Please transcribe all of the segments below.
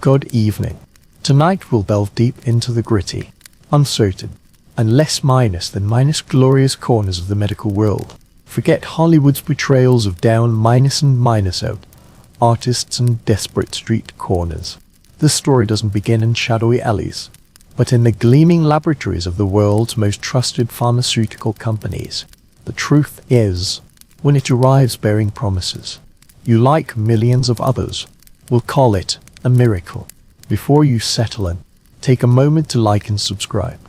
Good evening. Tonight we'll delve deep into the gritty, uncertain, and less minus than minus glorious corners of the medical world. Forget Hollywood's portrayals of down minus and minus out, artists and desperate street corners. This story doesn't begin in shadowy alleys, but in the gleaming laboratories of the world's most trusted pharmaceutical companies. The truth is, when it arrives bearing promises, you, like millions of others, will call it a miracle. Before you settle in, take a moment to like and subscribe,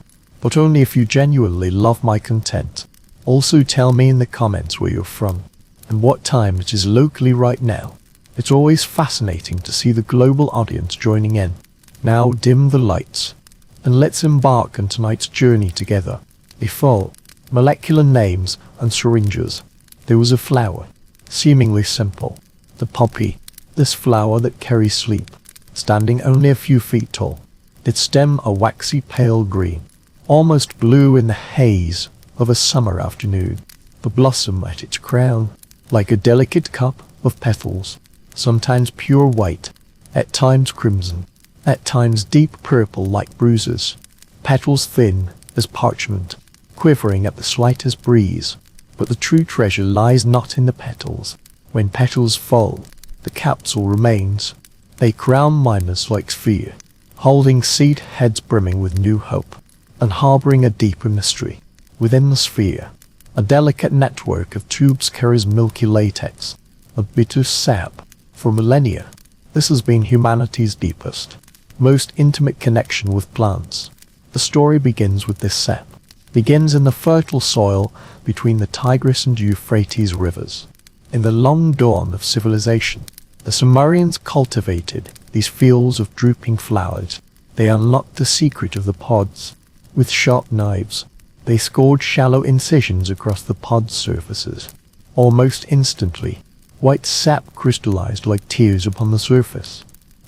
but only if you genuinely love my content. Also tell me in the comments where you're from and what time it is locally right now. It's always fascinating to see the global audience joining in. Now dim the lights and let's embark on tonight's journey together. Before molecular names and syringes, there was a flower, seemingly simple, the poppy, this flower that carries sleep, standing only a few feet tall, its stem a waxy pale green, almost blue in the haze of a summer afternoon. The blossom at its crown, like a delicate cup of petals, sometimes pure white, at times crimson, at times deep purple like bruises, petals thin as parchment, quivering at the slightest breeze. But the true treasure lies not in the petals. When petals fall, the capsule remains, a crown minus like sphere, holding seed heads brimming with new hope, and harboring a deeper mystery. Within the sphere, a delicate network of tubes carries milky latex, a bitter sap. For millennia, this has been humanity's deepest, most intimate connection with plants. The story begins with this sap, begins in the fertile soil between the Tigris and Euphrates rivers. In the long dawn of civilization, the Sumerians cultivated these fields of drooping flowers. They unlocked the secret of the pods. With sharp knives, they scored shallow incisions across the pod surfaces. Almost instantly, white sap crystallized like tears upon the surface.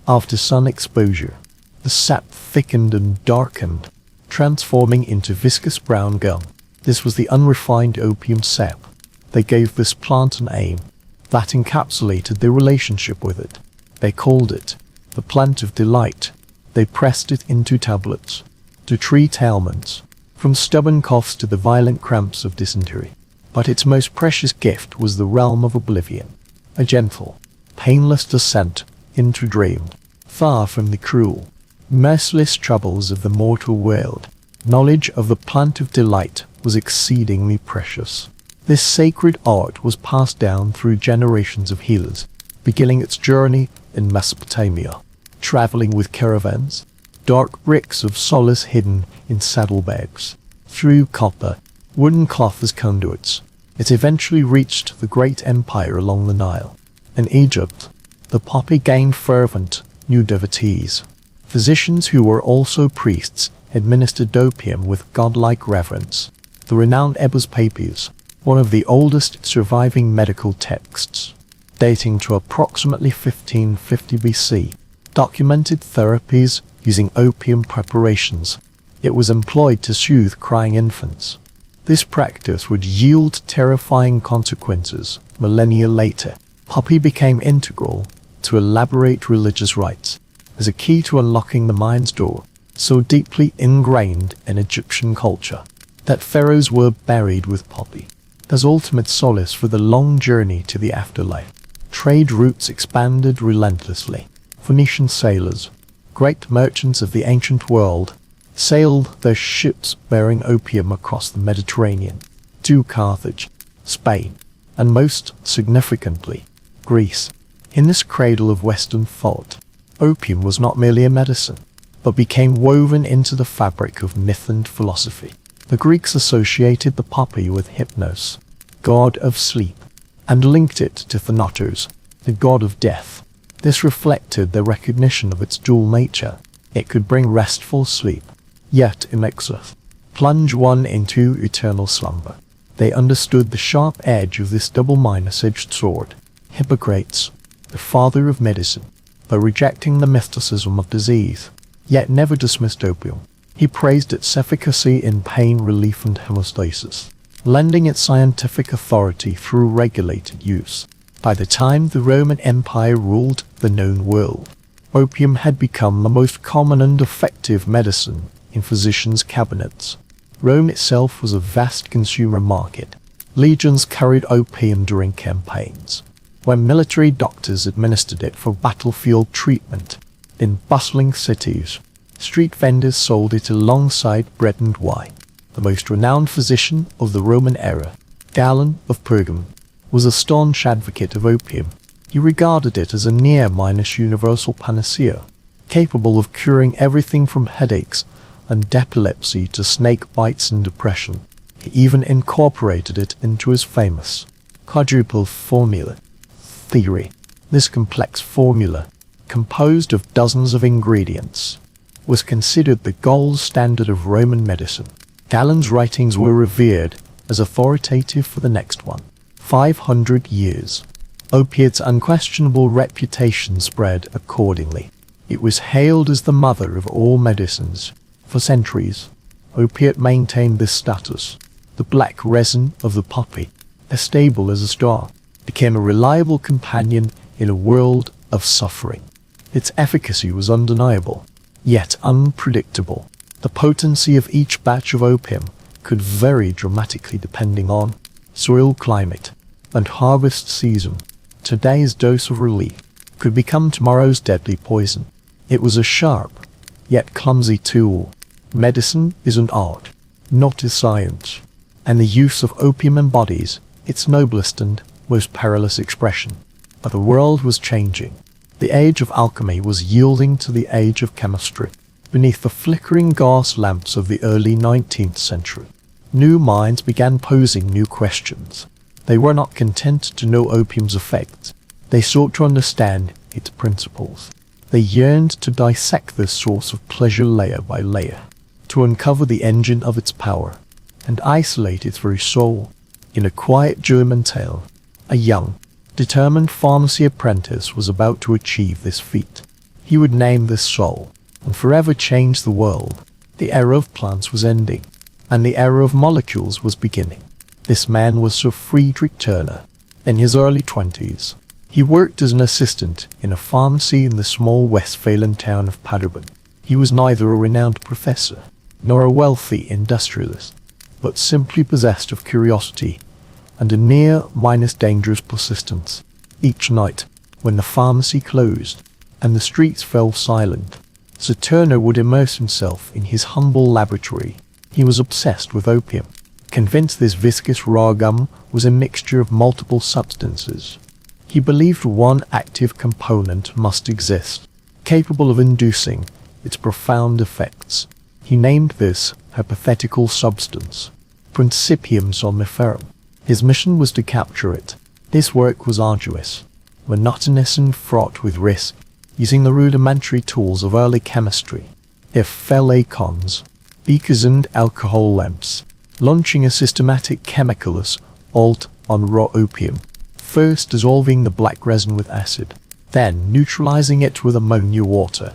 After sun exposure, the sap thickened and darkened, transforming into viscous brown gum. This was the unrefined opium sap. They gave this plant a name that encapsulated their relationship with it. They called it the plant of delight. They pressed it into tablets to treat ailments, from stubborn coughs to the violent cramps of dysentery. But its most precious gift was the realm of oblivion, a gentle, painless descent into dream, far from the cruel, merciless troubles of the mortal world. Knowledge of the plant of delight was exceedingly precious. This sacred art was passed down through generations of healers, beginning its journey in Mesopotamia, traveling with caravans, dark bricks of solace hidden in saddlebags, through copper, wooden cloth as conduits. It eventually reached the great empire along the Nile. In Egypt, the poppy gained fervent new devotees. Physicians who were also priests administered opium with godlike reverence. The renowned Ebers Papyrus, one of the oldest surviving medical texts, dating to approximately 1550 BC, documented therapies using opium preparations. It was employed to soothe crying infants. This practice would yield terrifying consequences. Millennia later, poppy became integral to elaborate religious rites, as a key to unlocking the mind's door, so deeply ingrained in Egyptian culture that pharaohs were buried with poppy as ultimate solace for the long journey to the afterlife. Trade routes expanded relentlessly. Phoenician sailors, great merchants of the ancient world, sailed their ships bearing opium across the Mediterranean to Carthage, Spain, and most significantly, Greece. In this cradle of Western thought, opium was not merely a medicine, but became woven into the fabric of myth and philosophy. The Greeks associated the poppy with Hypnos, god of sleep, and linked it to Thanatos, the god of death. This reflected their recognition of its dual nature. It could bring restful sleep, yet in excess, plunge one into eternal slumber. They understood the sharp edge of this double minus-edged sword. Hippocrates, the father of medicine, by rejecting the mysticism of disease, yet never dismissed opium. He praised its efficacy in pain relief and hemostasis, lending it scientific authority through regulated use. By the time the Roman Empire ruled the known world, Opium had become the most common and effective medicine in physicians' cabinets. Rome itself was a vast consumer market. Legions carried opium during campaigns, when military doctors administered it for battlefield treatment. In bustling cities, street vendors sold it alongside bread and wine. The most renowned physician of the Roman era, Galen of Pergamum, was a staunch advocate of opium. He regarded it as a near-universal panacea, capable of curing everything from headaches and epilepsy to snake bites and depression. He even incorporated it into his famous quadruple formula theory. This complex formula, composed of dozens of ingredients, was considered the gold standard of Roman medicine. Galen's writings were revered as authoritative for the next 500 years. Opiate's unquestionable reputation spread accordingly. It was hailed as the mother of all medicines. For centuries, opiate maintained this status. The black resin of the poppy, as stable as a star, became a reliable companion in a world of suffering. Its efficacy was undeniable, yet unpredictable. The potency of each batch of opium could vary dramatically depending on soil climate and harvest season. Today's dose of relief could become tomorrow's deadly poison. It was a sharp, yet clumsy tool. Medicine is an art, not a science, and the use of opium embodies its noblest and most perilous expression. But the world was changing. The age of alchemy was yielding to the age of chemistry. Beneath the flickering gas lamps of the early 19th century, new minds began posing new questions. They were not content to know opium's effects. They sought to understand its principles. They yearned to dissect this source of pleasure layer by layer, to uncover the engine of its power, and isolate its very soul. In a quiet German tale, a young, determined pharmacy apprentice was about to achieve this feat. He would name this soul, and forever change the world. The era of plants was ending, and the era of molecules was beginning. This man was Sir Friedrich Turner. In his early 20s, he worked as an assistant in a pharmacy in the small Westphalian town of Paderborn. He was neither a renowned professor nor a wealthy industrialist, but simply possessed of curiosity and a near-dangerous persistence. Each night, when the pharmacy closed and the streets fell silent, Sir Turner would immerse himself in his humble laboratory. He was obsessed with opium, convinced this viscous raw gum was a mixture of multiple substances. He believed one active component must exist, capable of inducing its profound effects. He named this hypothetical substance Principium somniferum. His mission was to capture it. This work was arduous, monotonous and fraught with risk, using the rudimentary tools of early chemistry, phenylacons, beakers and alcohol lamps, launching a systematic chemical assault on raw opium, first dissolving the black resin with acid, then neutralizing it with ammonia water.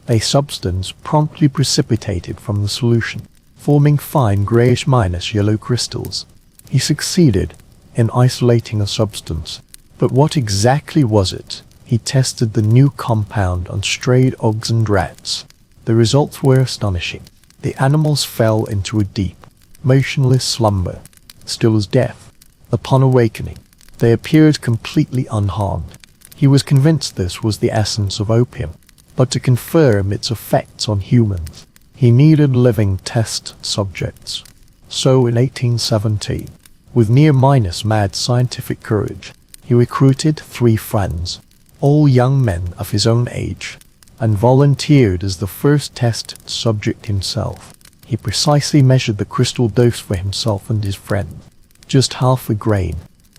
A substance promptly precipitated from the solution, forming fine grayish-yellow crystals. He succeeded in isolating a substance, but what exactly was it? He tested the new compound on strayed dogs and rats. The results were astonishing. The animals fell into a deep, motionless slumber, still as death. Upon awakening, they appeared completely unharmed. He was convinced this was the essence of opium, but to confirm its effects on humans, he needed living test subjects. So in 1817, with near-mad scientific courage, he recruited 3 friends, all young men of his own age, and volunteered as the first test subject himself. He precisely measured the crystal dose for himself and his friend, just half a grain,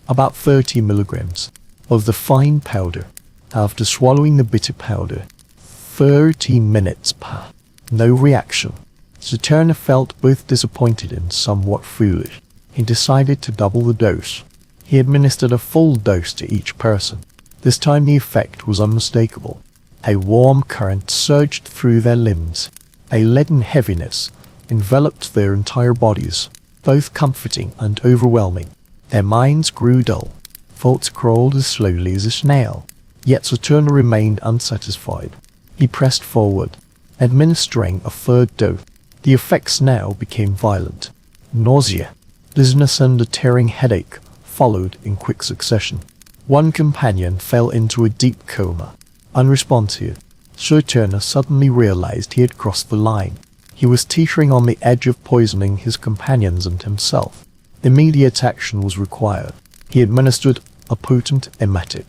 about 30 milligrams, of the fine powder. After swallowing the bitter powder, 13 minutes passed. No reaction. Sir Turner felt both disappointed and somewhat foolish. He decided to double the dose. He administered a full dose to each person. This time the effect was unmistakable. A warm current surged through their limbs. A leaden heaviness enveloped their entire bodies, both comforting and overwhelming. Their minds grew dull. Thoughts crawled as slowly as a snail. Yet Sir Turner remained unsatisfied. He pressed forward, administering a third dose. The effects now became violent. Nausea, dizziness and a tearing headache followed in quick succession. One companion fell into a deep coma. Unresponsive, Sir Turner suddenly realized he had crossed the line. He was teetering on the edge of poisoning his companions and himself. Immediate action was required. He administered a potent emetic,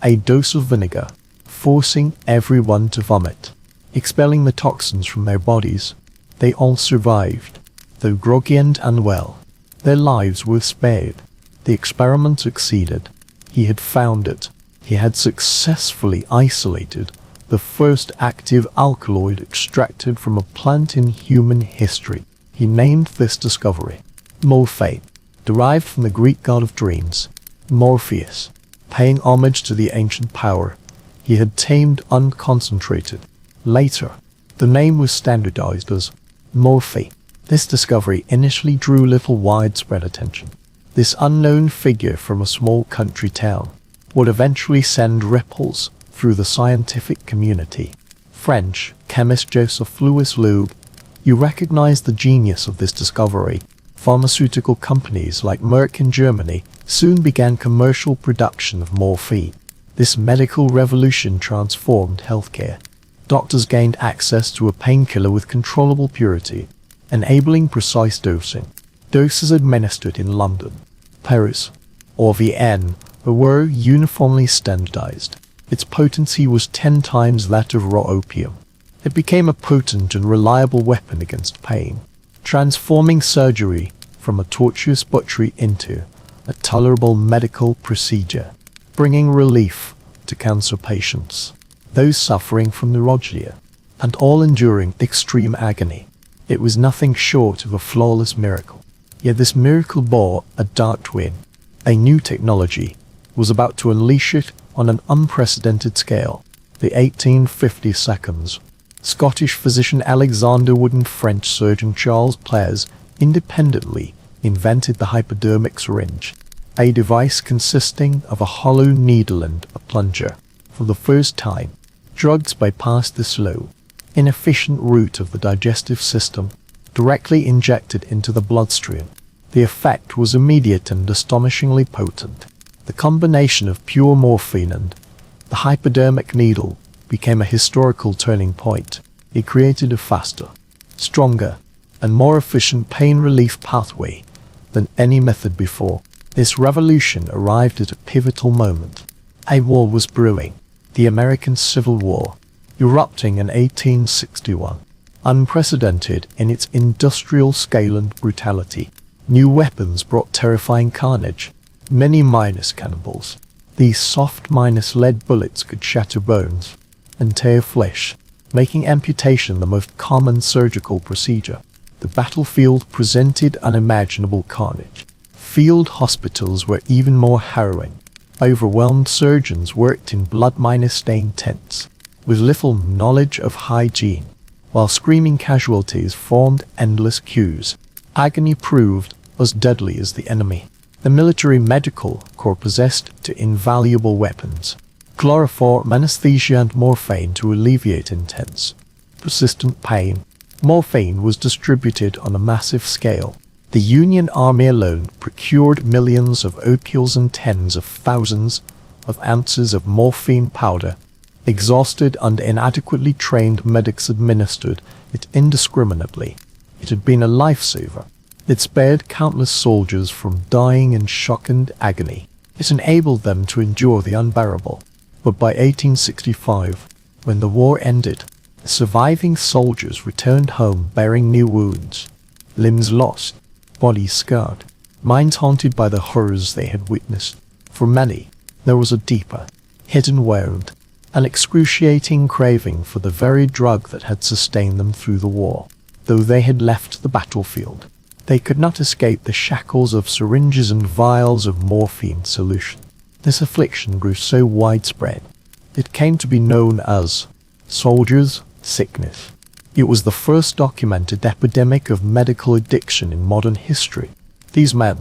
a dose of vinegar, forcing everyone to vomit, expelling the toxins from their bodies. They all survived, though groggy and unwell. Their lives were spared. The experiment succeeded. He had found it. He had successfully isolated the first active alkaloid extracted from a plant in human history. He named this discovery morphine, derived from the Greek god of dreams, Morpheus, paying homage to the ancient power he had tamed unconcentrated. Later, the name was standardized as morphine. This discovery initially drew little widespread attention. This unknown figure from a small country town would eventually send ripples through the scientific community. French chemist Joseph Louis Loeb, you recognize the genius of this discovery. Pharmaceutical companies like Merck in Germany soon began commercial production of morphine. This medical revolution transformed healthcare. Doctors gained access to a painkiller with controllable purity, enabling precise dosing. Doses administered in London, Paris, or Vienna were uniformly standardized. Its potency was 10 times that of raw opium. It became a potent and reliable weapon against pain, transforming surgery from a tortuous butchery into a tolerable medical procedure, bringing relief to cancer patients, those suffering from neuralgia, and all enduring extreme agony. It was nothing short of a flawless miracle. Yet this miracle bore a dark twin. A new technology was about to unleash it on an unprecedented scale. The 1852, Scottish physician Alexander Wood and French surgeon Charles Clares independently invented the hypodermic syringe, a device consisting of a hollow needle and a plunger. For the first time, drugs bypassed the slow, inefficient route of the digestive system, directly injected into the bloodstream. The effect was immediate and astonishingly potent. The combination of pure morphine and the hypodermic needle became a historical turning point. It created a faster, stronger, and more efficient pain relief pathway than any method before. This revolution arrived at a pivotal moment. A war was brewing, the American Civil War, erupting in 1861. Unprecedented in its industrial scale and brutality, new weapons brought terrifying carnage. Many minus cannonballs. These soft minus lead bullets could shatter bones and tear flesh, making amputation the most common surgical procedure. The battlefield presented unimaginable carnage. Field hospitals were even more harrowing. Overwhelmed surgeons worked in blood-stained tents, with little knowledge of hygiene, while screaming casualties formed endless queues. Agony proved as deadly as the enemy. The military medical corps possessed two invaluable weapons: chloroform anesthesia and morphine to alleviate intense, persistent pain. Morphine was distributed on a massive scale. The Union Army alone procured millions of opioids and tens of thousands of ounces of morphine powder. Exhausted and inadequately trained medics administered it indiscriminately. It had been a lifesaver. It spared countless soldiers from dying in shock and agony. It enabled them to endure the unbearable. But by 1865, when the war ended, the surviving soldiers returned home bearing new wounds, limbs lost, bodies scarred, minds haunted by the horrors they had witnessed. For many, there was a deeper, hidden wound, an excruciating craving for the very drug that had sustained them through the war. Though they had left the battlefield, they could not escape the shackles of syringes and vials of morphine solution. This affliction grew so widespread, it came to be known as soldiers' sickness. It was the first documented epidemic of medical addiction in modern history. These men,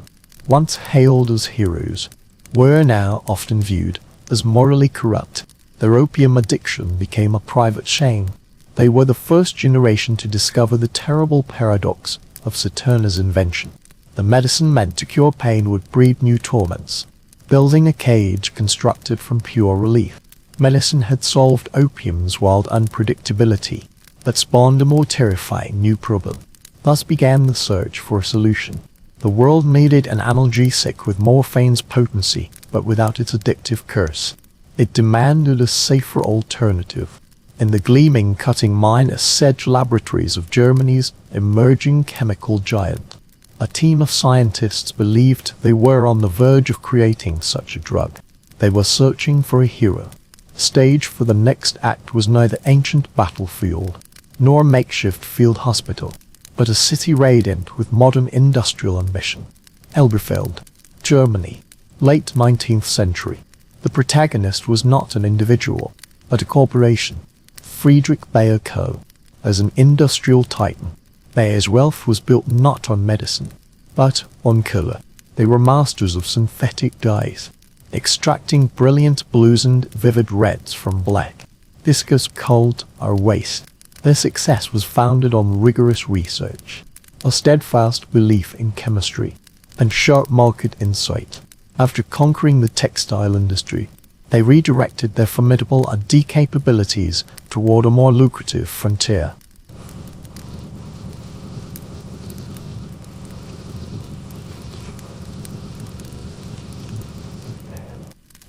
once hailed as heroes, were now often viewed as morally corrupt. Their opium addiction became a private shame. They were the first generation to discover the terrible paradox of Saturna's invention. The medicine meant to cure pain would breed new torments, building a cage constructed from pure relief. Medicine had solved opium's wild unpredictability, but spawned a more terrifying new problem. Thus began the search for a solution. The world needed an analgesic with morphine's potency, but without its addictive curse. It demanded a safer alternative. In the gleaming cutting-edge laboratories of Germany's emerging chemical giant, a team of scientists believed they were on the verge of creating such a drug. They were searching for a hero. The stage for the next act was neither ancient battlefield, nor a makeshift field hospital, but a city radiant with modern industrial ambition. Elberfeld, Germany, late 19th century. The protagonist was not an individual, but a corporation. Friedrich Bayer Co. As an industrial titan, Bayer's wealth was built not on medicine, but on color. They were masters of synthetic dyes, extracting brilliant blues and vivid reds from black, viscous cold or waste. Their success was founded on rigorous research, a steadfast belief in chemistry, and sharp market insight. After conquering the textile industry, they redirected their formidable R&D capabilities toward a more lucrative frontier.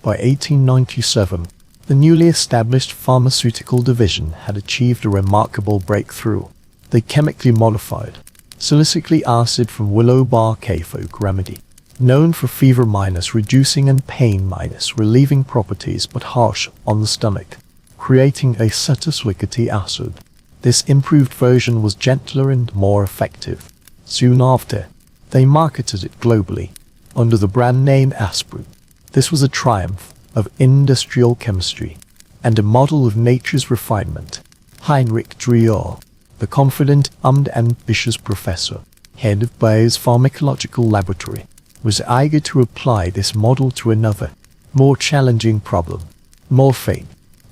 By 1897, the newly established pharmaceutical division had achieved a remarkable breakthrough. They chemically modified salicylic acid from willow bark, a folk remedy, known for fever-reducing and pain-relieving properties but harsh on the stomach, creating a salicylic acid. This improved version was gentler and more effective. Soon after, they marketed it globally under the brand name aspirin. This was a triumph of industrial chemistry and a model of nature's refinement. Heinrich Driol, the confident and ambitious professor, head of Bayer's pharmacological laboratory, was eager to apply this model to another, more challenging problem: morphine.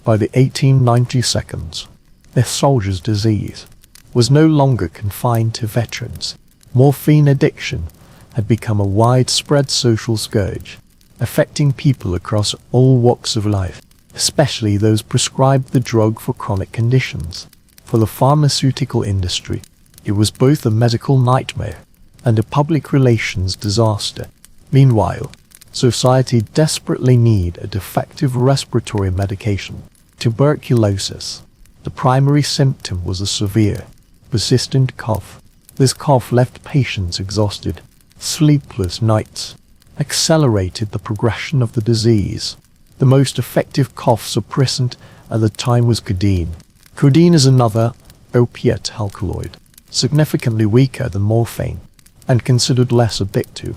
By the 1892, the soldier's disease was no longer confined to veterans. Morphine addiction had become a widespread social scourge, affecting people across all walks of life, especially those prescribed the drug for chronic conditions. For the pharmaceutical industry, it was both a medical nightmare and a public relations disaster. Meanwhile, society desperately needed effective respiratory medication. Tuberculosis. The primary symptom was a severe, persistent cough. This cough left patients exhausted. Sleepless nights accelerated the progression of the disease. The most effective cough suppressant at the time was codeine. Codeine is another opiate alkaloid, significantly weaker than morphine, and considered less addictive,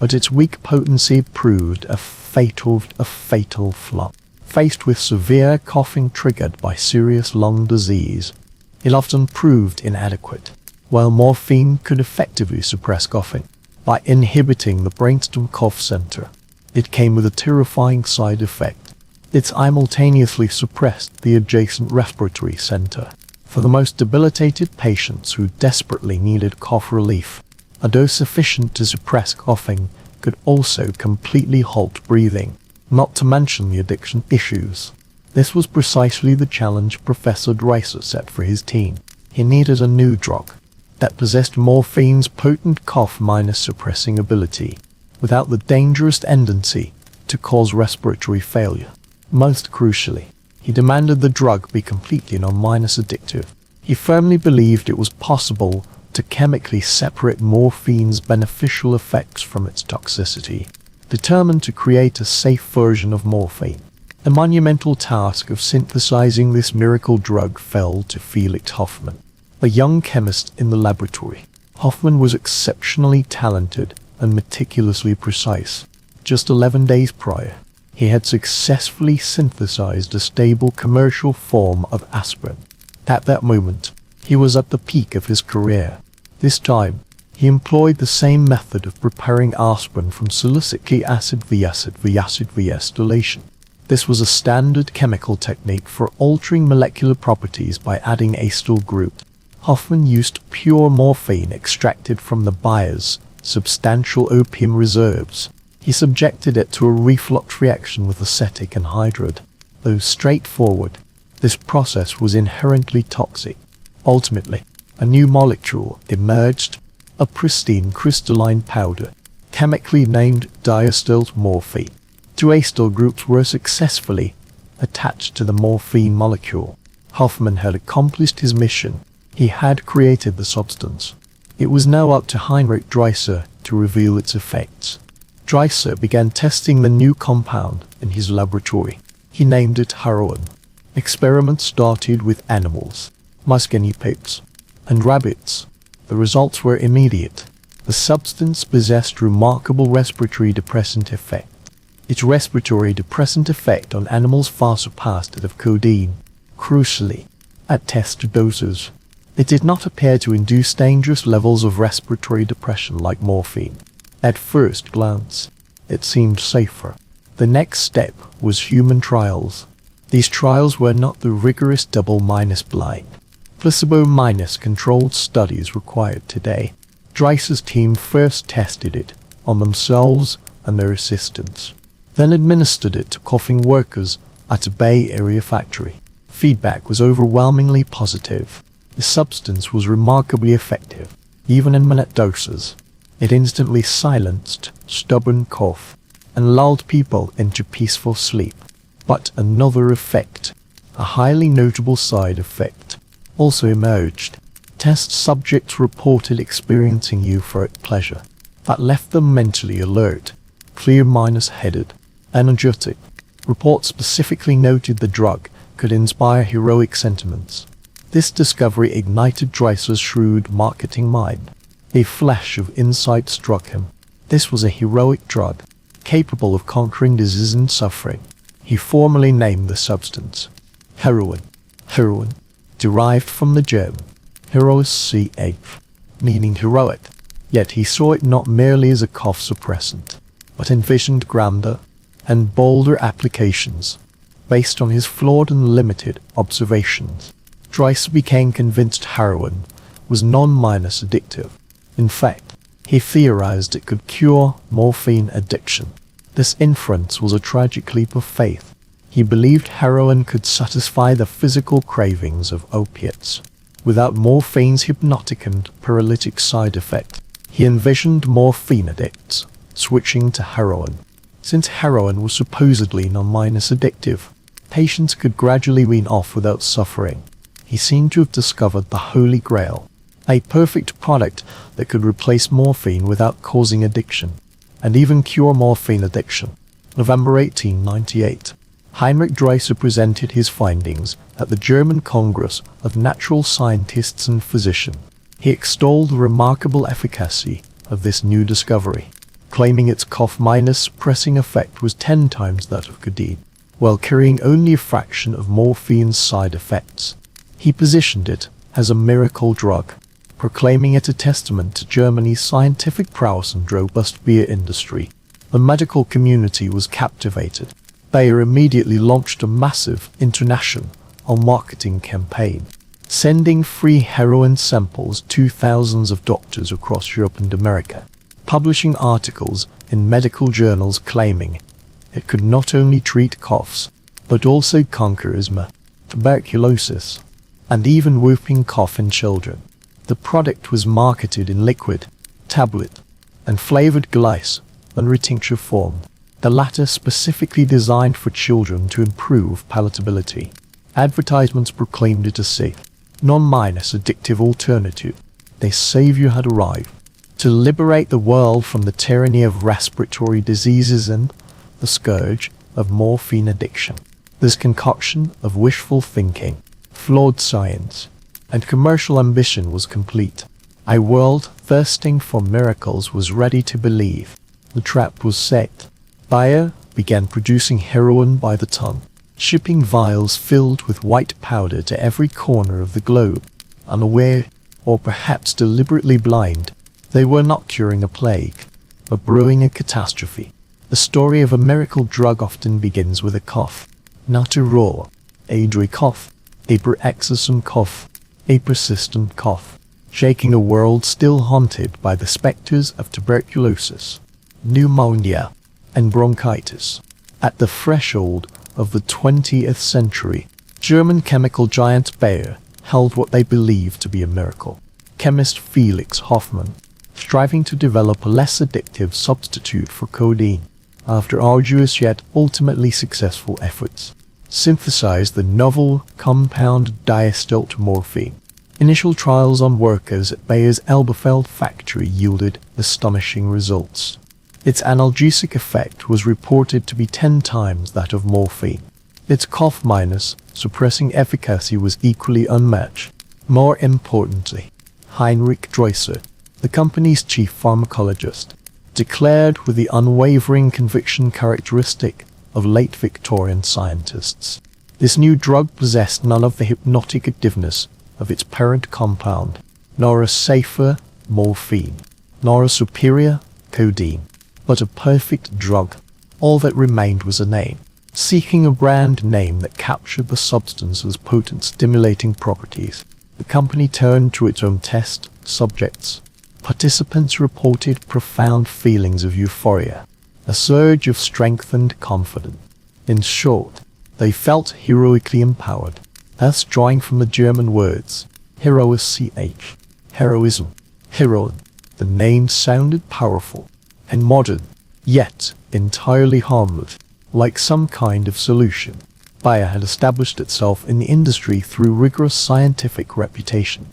but its weak potency proved a fatal flop. Faced with severe coughing triggered by serious lung disease, it often proved inadequate. While morphine could effectively suppress coughing by inhibiting the brainstem cough center, it came with a terrifying side effect. It simultaneously suppressed the adjacent respiratory center. For the most debilitated patients who desperately needed cough relief, a dose sufficient to suppress coughing could also completely halt breathing, not to mention the addiction issues. This was precisely the challenge Professor Dreiser set for his team. He needed a new drug that possessed morphine's potent cough-suppressing ability, without the dangerous tendency to cause respiratory failure. Most crucially, he demanded the drug be completely non-addictive. He firmly believed it was possible to chemically separate morphine's beneficial effects from its toxicity. Determined to create a safe version of morphine, the monumental task of synthesizing this miracle drug fell to Felix Hoffmann, a young chemist in the laboratory. Hoffmann was exceptionally talented and meticulously precise. Just 11 days prior, he had successfully synthesized a stable commercial form of aspirin. At that moment, he was at the peak of his career. This time, he employed the same method of preparing aspirin from salicylic acid via distillation. This was a standard chemical technique for altering molecular properties by adding acetyl group. Hoffman used pure morphine extracted from the buyer's substantial opium reserves. He subjected it to a reflux reaction with acetic anhydride. Though straightforward, this process was inherently toxic. Ultimately, a new molecule emerged, a pristine crystalline powder, chemically named diacetyl morphine. Two acetyl groups were successfully attached to the morphine molecule. Hoffman had accomplished his mission. He had created the substance. It was now up to Heinrich Dreiser to reveal its effects. Dreiser began testing the new compound in his laboratory. He named it heroin. Experiments started with animals, mice, guinea pigs, and rabbits. The results were immediate. The substance possessed remarkable respiratory depressant effect. Its respiratory depressant effect on animals far surpassed that of codeine. Crucially, at test doses, it did not appear to induce dangerous levels of respiratory depression like morphine. At first glance, it seemed safer. The next step was human trials. These trials were not the rigorous double-blind, placebo-controlled studies required today. Dreiser's team first tested it on themselves and their assistants, then administered it to coughing workers at a Bay Area factory. Feedback was overwhelmingly positive. The substance was remarkably effective, even in minute doses. It instantly silenced stubborn cough and lulled people into peaceful sleep. But another effect, a highly notable side effect, also emerged. Test subjects reported experiencing euphoric pleasure that left them mentally alert, clear-headed, energetic. Reports specifically noted the drug could inspire heroic sentiments. This discovery ignited Dreiser's shrewd marketing mind. A flash of insight struck him. This was a heroic drug, capable of conquering disease and suffering. He formally named the substance heroin. Heroin, derived from the German herois, meaning heroic. Yet he saw it not merely as a cough suppressant, but envisioned grander and bolder applications. Based on his flawed and limited observations, Dreiser became convinced heroin was non-addictive. In fact, he theorized it could cure morphine addiction. This inference was a tragic leap of faith. He believed heroin could satisfy the physical cravings of opiates without morphine's hypnotic and paralytic side effect. He envisioned morphine addicts switching to heroin. Since heroin was supposedly non-addictive, patients could gradually wean off without suffering. He seemed to have discovered the Holy Grail, a perfect product that could replace morphine without causing addiction, and even cure morphine addiction. November 1898. Heinrich Dreiser presented his findings at the German Congress of Natural Scientists and Physicians. He extolled the remarkable efficacy of this new discovery, claiming its cough-suppressing effect was 10 times that of codeine, while carrying only a fraction of morphine's side effects. He positioned it as a miracle drug, proclaiming it a testament to Germany's scientific prowess and robust beer industry. The medical community was captivated. Bayer immediately launched a massive international marketing campaign, sending free heroin samples to thousands of doctors across Europe and America, publishing articles in medical journals claiming it could not only treat coughs, but also conquer asthma, tuberculosis, and even whooping cough in children. The product was marketed in liquid, tablet, and flavored glass and retincture form, the latter specifically designed for children to improve palatability. Advertisements proclaimed it a safe, non-addictive alternative. A savior had arrived to liberate the world from the tyranny of respiratory diseases and the scourge of morphine addiction. This concoction of wishful thinking, flawed science, and commercial ambition was complete. A world thirsting for miracles was ready to believe. The trap was set. Bayer began producing heroin by the ton, shipping vials filled with white powder to every corner of the globe. Unaware, or perhaps deliberately blind, they were not curing a plague, but brewing a catastrophe. The The story of a miracle drug often begins with a cough, not a roar, a dry cough, a paroxysm cough, a persistent cough, shaking a world still haunted by the specters of tuberculosis, pneumonia, and bronchitis. At the threshold of the 20th century, German chemical giant Bayer held what they believed to be a miracle. Chemist Felix Hoffmann, striving to develop a less addictive substitute for codeine, after arduous yet ultimately successful efforts, synthesized the novel compound diacetyl morphine. Initial trials on workers at Bayer's Elberfeld factory yielded astonishing results. Its analgesic effect was reported to be 10 times that of morphine. Its cough-suppressing efficacy was equally unmatched. More importantly, Heinrich Dreusser, the company's chief pharmacologist, declared with the unwavering conviction characteristic of late Victorian scientists, this new drug possessed none of the hypnotic additiveness of its parent compound, nor a safer morphine, nor a superior codeine, but a perfect drug. All that remained was a name. Seeking a brand name that captured the substance's potent stimulating properties, the company turned to its own test subjects. Participants reported profound feelings of euphoria, a surge of strength and confidence. In short, they felt heroically empowered, thus drawing from the German words heroisch, heroism, Heroin. The name sounded powerful and modern, yet entirely harmless, like some kind of solution. Bayer had established itself in the industry through rigorous scientific reputation,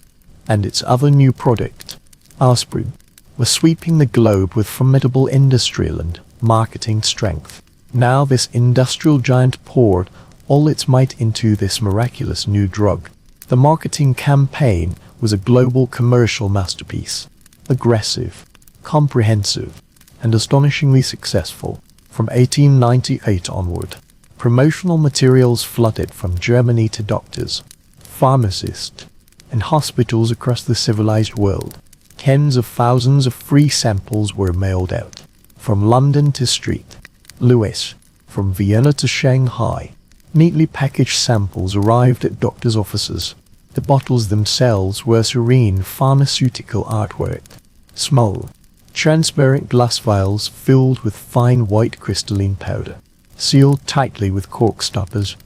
and its other new product, aspirin, was sweeping the globe with formidable industrial and marketing strength. Now this industrial giant poured all its might into this miraculous new drug. The marketing campaign was a global commercial masterpiece, aggressive, comprehensive, and astonishingly successful. From 1898 onward, promotional materials flooded from Germany to doctors, pharmacists, and hospitals across the civilized world. Tens of thousands of free samples were mailed out, from London to St. Louis, from Vienna to Shanghai. Neatly packaged samples arrived at doctors' offices. The bottles themselves were serene pharmaceutical artwork, small, transparent glass vials filled with fine white crystalline powder, sealed tightly with cork stoppers,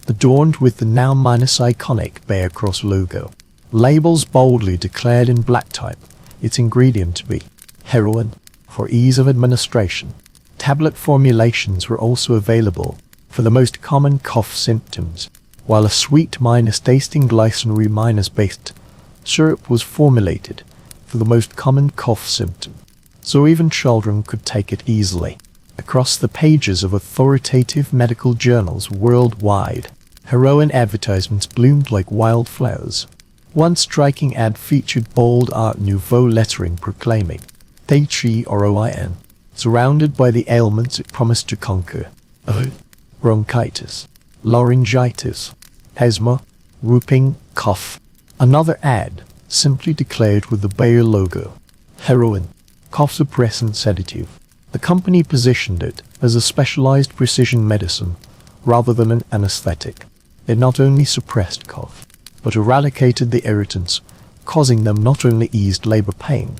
adorned with the now iconic Bayer Cross logo. Labels boldly declared in black type its ingredient to be heroin for ease of administration. Tablet formulations were also available for the most common cough symptoms, while a sweet tasting glycerin based syrup was formulated for the most common cough symptom, so even children could take it easily. Across the pages of authoritative medical journals worldwide, heroin advertisements bloomed like wildflowers. One striking ad featured bold Art Nouveau lettering proclaiming, Heroin, surrounded by the ailments it promised to conquer: bronchitis, laryngitis, asthma, whooping cough. Another ad simply declared with the Bayer logo, heroin, cough suppressant sedative. The company positioned it as a specialized precision medicine rather than an anesthetic. It not only suppressed cough, but eradicated the irritants, causing them. Not only eased labor pain,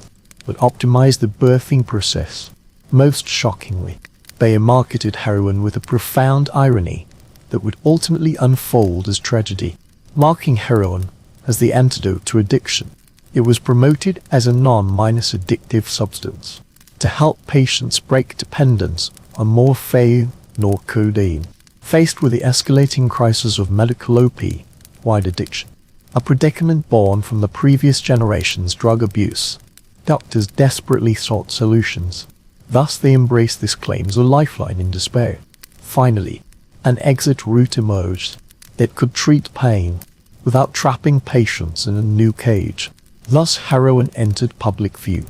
but optimized the birthing process. Most shockingly, Bayer marketed heroin with a profound irony that would ultimately unfold as tragedy. Marking heroin as the antidote to addiction, it was promoted as a non-addictive substance to help patients break dependence on morphine nor codeine. Faced with the escalating crisis of medical opioid addiction, a predicament born from the previous generation's drug abuse, doctors desperately sought solutions. Thus they embraced this claim as a lifeline in despair. Finally, an exit route emerged that could treat pain without trapping patients in a new cage. Thus heroin entered public view,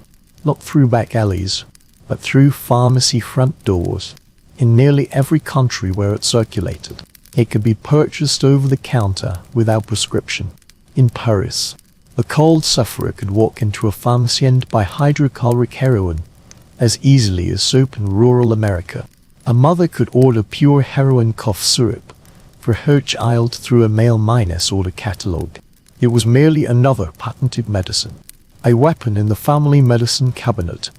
not through back alleys, but through pharmacy front doors. In nearly every country where it circulated, it could be purchased over the counter without prescription. In Paris, a cold sufferer could walk into a pharmacy and buy hydrochloric heroin as easily as soap in rural America. A mother could order pure heroin cough syrup for her child through a mail-order catalog. It was merely another patented medicine, a weapon in the family medicine cabinet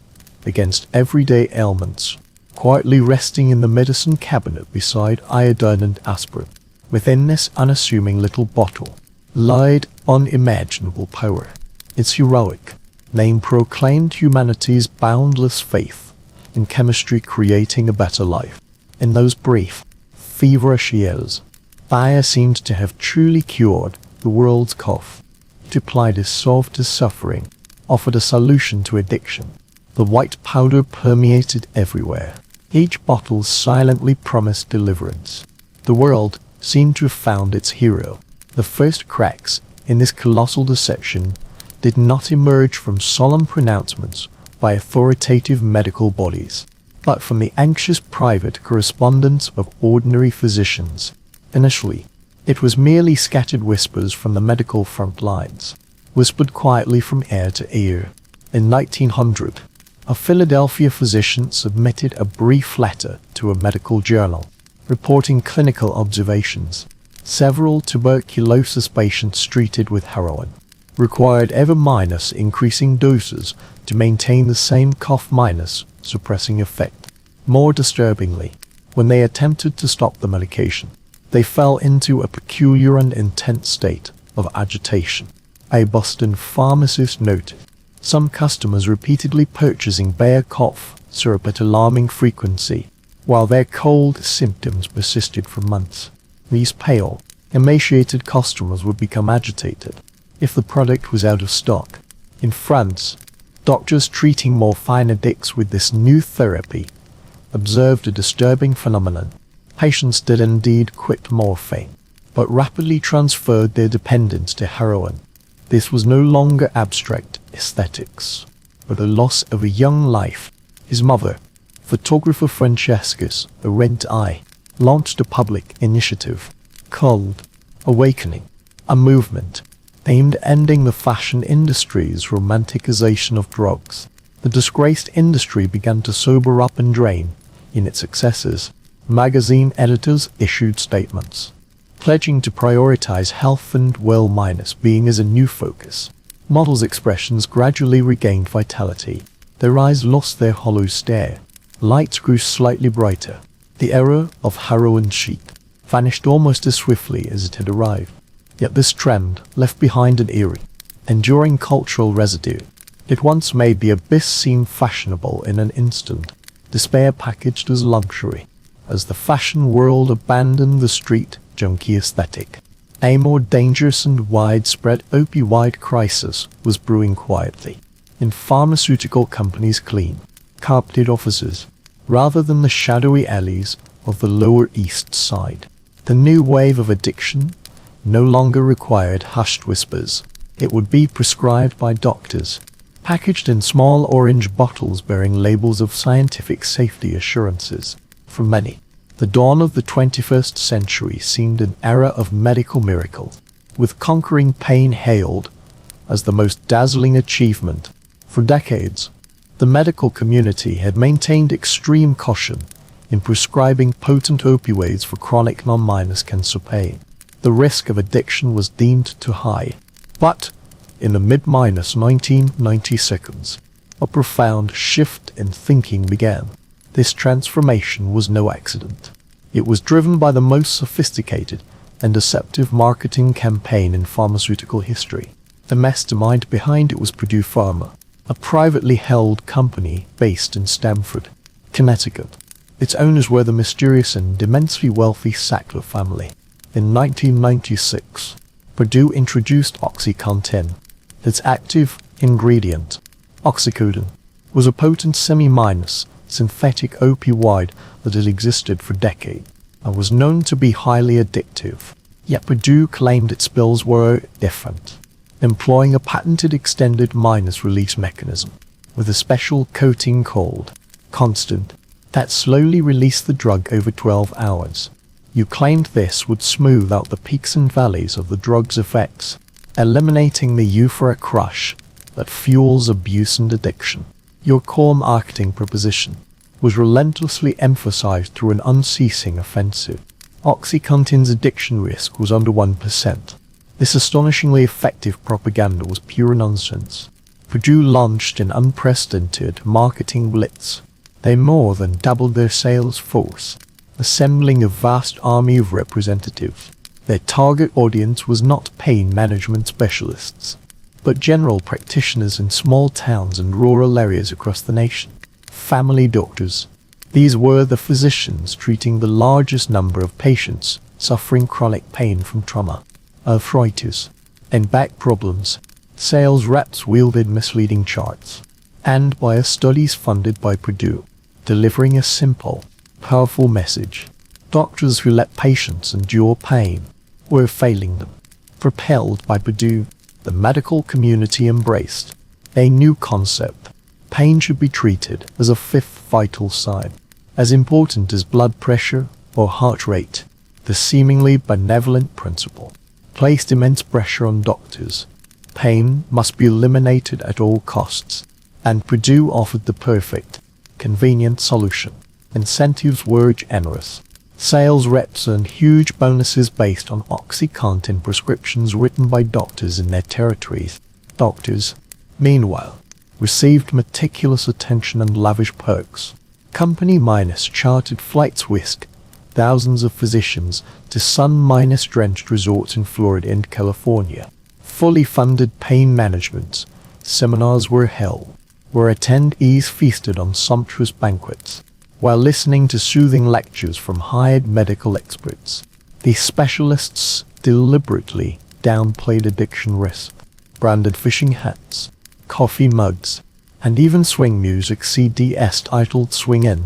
against everyday ailments, quietly resting in the medicine cabinet beside iodine and aspirin. Within this unassuming little bottle lied unimaginable power. Its heroic name proclaimed humanity's boundless faith in chemistry creating a better life. In those brief, feverish years, Bayer seemed to have truly cured the world's cough. It applied his solve to suffering, offered a solution to addiction. The white powder permeated everywhere. Each bottle silently promised deliverance. The world seemed to have found its hero. The first cracks in this colossal deception did not emerge from solemn pronouncements by authoritative medical bodies, but from the anxious private correspondence of ordinary physicians. Initially, it was merely scattered whispers from the medical front lines, whispered quietly from ear to ear. In 1900, a Philadelphia physician submitted a brief letter to a medical journal, reporting clinical observations. Several tuberculosis patients treated with heroin required ever-increasing doses to maintain the same cough-suppressing effect. More disturbingly, when they attempted to stop the medication, they fell into a peculiar and intense state of agitation. A Boston pharmacist noted some customers repeatedly purchasing Bayer cough syrup at alarming frequency, while their cold symptoms persisted for months. These pale, emaciated customers would become agitated if the product was out of stock. In France, doctors treating morphine addicts with this new therapy observed a disturbing phenomenon. Patients did indeed quit morphine, but rapidly transferred their dependence to heroin. This was no longer abstract aesthetics, but the loss of a young life. His mother, photographer Francesca's A Red Eye, launched a public initiative called Awakening, a movement aimed at ending the fashion industry's romanticization of drugs. The disgraced industry began to sober up and drain in its excesses. Magazine editors issued statements pledging to prioritize health and well-being as a new focus. Models' expressions gradually regained vitality. Their eyes lost their hollow stare. Lights grew slightly brighter. The era of heroin chic vanished almost as swiftly as it had arrived. Yet this trend left behind an eerie, enduring cultural residue. It once made the abyss seem fashionable in an instant. Despair packaged as luxury, as the fashion world abandoned the street junkie aesthetic. A more dangerous and widespread opioid crisis was brewing quietly in pharmaceutical companies' clean, carpeted offices, rather than the shadowy alleys of the Lower East Side. The new wave of addiction no longer required hushed whispers. It would be prescribed by doctors, packaged in small orange bottles bearing labels of scientific safety assurances. For many, the dawn of the 21st century seemed an era of medical miracles, with conquering pain hailed as the most dazzling achievement. For decades, the medical community had maintained extreme caution in prescribing potent opioids for chronic non-cancer pain. The risk of addiction was deemed too high. But in the mid-1990s, a profound shift in thinking began. This transformation was no accident. It was driven by the most sophisticated and deceptive marketing campaign in pharmaceutical history. The mastermind behind it was Purdue Pharma, a privately held company based in Stamford, Connecticut. Its owners were the mysterious and immensely wealthy Sackler family. In 1996, Purdue introduced OxyContin. Its active ingredient, oxycodone, was a potent synthetic opioid that had existed for decades and was known to be highly addictive. Yet Purdue claimed its pills were different, employing a patented extended release mechanism with a special coating called Constant that slowly released the drug over 12 hours. You claimed this would smooth out the peaks and valleys of the drug's effects, eliminating the euphoric rush that fuels abuse and addiction. Your core marketing proposition was relentlessly emphasized through an unceasing offensive. OxyContin's addiction risk was under 1%. This astonishingly effective propaganda was pure nonsense. Purdue launched an unprecedented marketing blitz. They more than doubled their sales force, assembling a vast army of representatives. Their target audience was not pain management specialists, but general practitioners in small towns and rural areas across the nation. Family doctors. These were the physicians treating the largest number of patients suffering chronic pain from trauma, arthritis, and back problems. Sales reps wielded misleading charts, and by studies funded by Purdue, delivering a simple, powerful message. Doctors who let patients endure pain were failing them. Propelled by Purdue, the medical community embraced a new concept. Pain should be treated as a fifth vital sign, as important as blood pressure or heart rate. The seemingly benevolent principle placed immense pressure on doctors. Pain must be eliminated at all costs, and Purdue offered the perfect, convenient solution. Incentives were generous. Sales reps earned huge bonuses based on OxyContin prescriptions written by doctors in their territories. Doctors, meanwhile, received meticulous attention and lavish perks. Company minus chartered flights whisked thousands of physicians to sun-drenched resorts in Florida and California. Fully funded pain management seminars were held, where attendees feasted on sumptuous banquets, while listening to soothing lectures from hired medical experts. These specialists deliberately downplayed addiction risk. Branded fishing hats, coffee mugs, and even swing music CDs titled Swing In,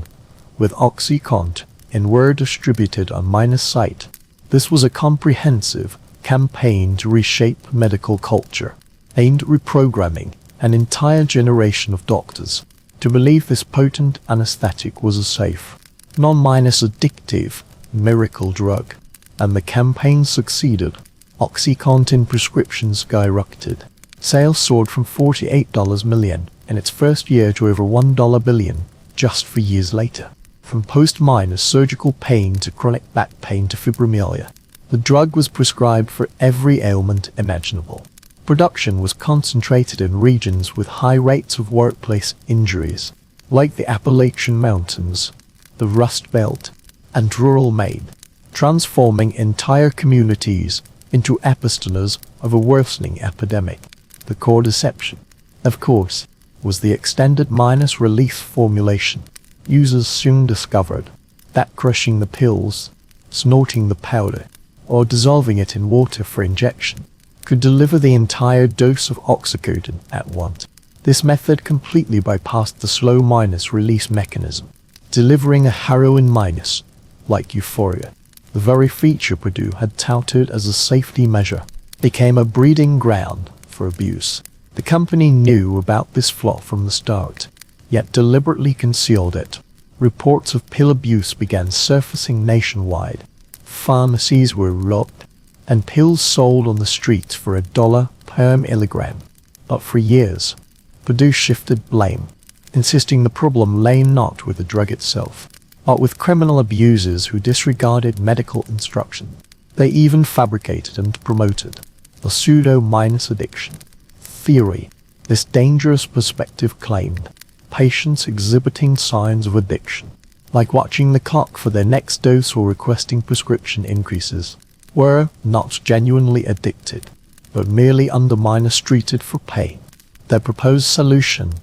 with OxyContin, and were distributed on Minus site. This was a comprehensive campaign to reshape medical culture, aimed at reprogramming an entire generation of doctors to believe this potent anesthetic was a safe, non-addictive miracle drug. And the campaign succeeded. OxyContin prescriptions skyrocketed. Sales soared from $48 million in its first year to over $1 billion just 4 years later. From post-surgical pain to chronic back pain to fibromyalgia, the drug was prescribed for every ailment imaginable. Production was concentrated in regions with high rates of workplace injuries, like the Appalachian Mountains, the Rust Belt, and rural Maine, transforming entire communities into epicenters of a worsening epidemic. The core deception, of course, was the extended release formulation. Users soon discovered that crushing the pills, snorting the powder, or dissolving it in water for injection could deliver the entire dose of OxyContin at once. This method completely bypassed the slow release mechanism, delivering a heroin like euphoria. The very feature Purdue had touted as a safety measure became a breeding ground for abuse. The company knew about this flaw from the start, yet deliberately concealed it. Reports of pill abuse began surfacing nationwide. Pharmacies were robbed, and pills sold on the streets for $1 per milligram. But for years, Purdue shifted blame, insisting the problem lay not with the drug itself, but with criminal abusers who disregarded medical instruction. They even fabricated and promoted the pseudo-addiction theory. This dangerous perspective claimed patients exhibiting signs of addiction, like watching the clock for their next dose or requesting prescription increases, were not genuinely addicted, but merely treated for pain. Their proposed solution,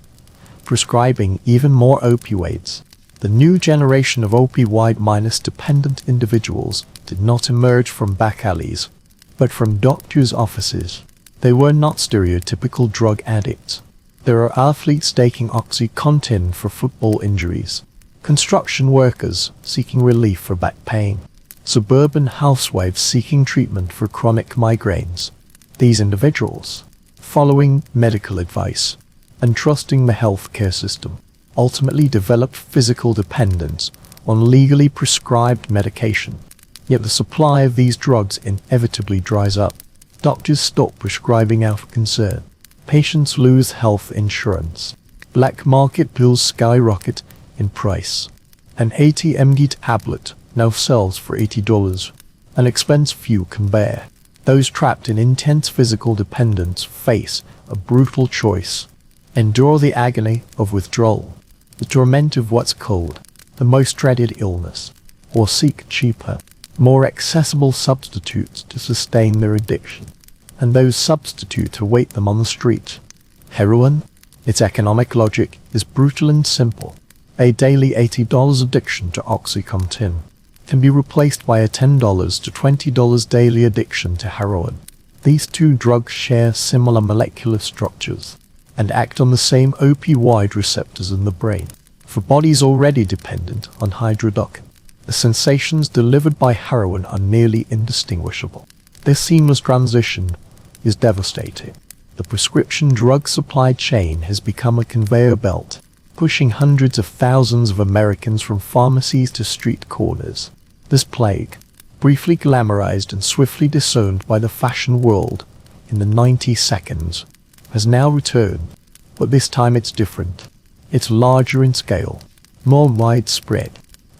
prescribing even more opioids. The new generation of opioid-dependent individuals did not emerge from back alleys, but from doctors' offices. They were not stereotypical drug addicts. There are athletes taking OxyContin for football injuries, construction workers seeking relief for back pain, suburban housewives seeking treatment for chronic migraines. These individuals, following medical advice and trusting the healthcare system, ultimately developed physical dependence on legally prescribed medication. Yet the supply of these drugs inevitably dries up. Doctors stop prescribing out of concern. Patients lose health insurance. Black market pills skyrocket, in price. An 80 mg tablet now sells for $80, an expense few can bear. Those trapped in intense physical dependence face a brutal choice: endure the agony of withdrawal, the torment of what's cold, the most dreaded illness, or seek cheaper, more accessible substitutes to sustain their addiction. And those substitutes await them on the street. Heroin, its economic logic is brutal and simple. A daily $80 addiction to OxyContin can be replaced by a $10 to $20 daily addiction to heroin. These two drugs share similar molecular structures and act on the same opioid receptors in the brain. For bodies already dependent on hydrocodone, the sensations delivered by heroin are nearly indistinguishable. This seamless transition is devastating. The prescription drug supply chain has become a conveyor belt, pushing hundreds of thousands of Americans from pharmacies to street corners. This plague, briefly glamorized and swiftly disowned by the fashion world in the 90 seconds, has now returned, but this time it's different. It's larger in scale, more widespread,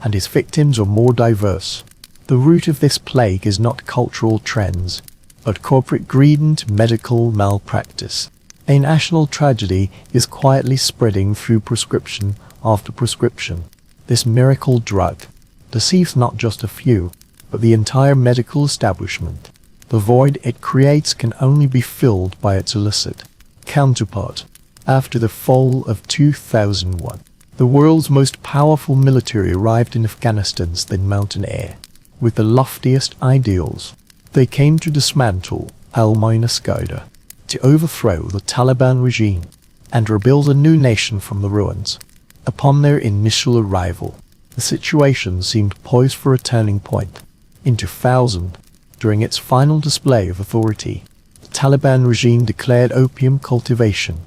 and its victims are more diverse. The root of this plague is not cultural trends, but corporate greed and medical malpractice. A national tragedy is quietly spreading through prescription after prescription. This miracle drug deceives not just a few, but the entire medical establishment. The void it creates can only be filled by its illicit counterpart. After the fall of 2001, the world's most powerful military arrived in Afghanistan's thin mountain air. With the loftiest ideals, they came to dismantle al-Qaeda, to overthrow the Taliban regime, and rebuild a new nation from the ruins. Upon their initial arrival, the situation seemed poised for a turning point. In 2000, during its final display of authority, the Taliban regime declared opium cultivation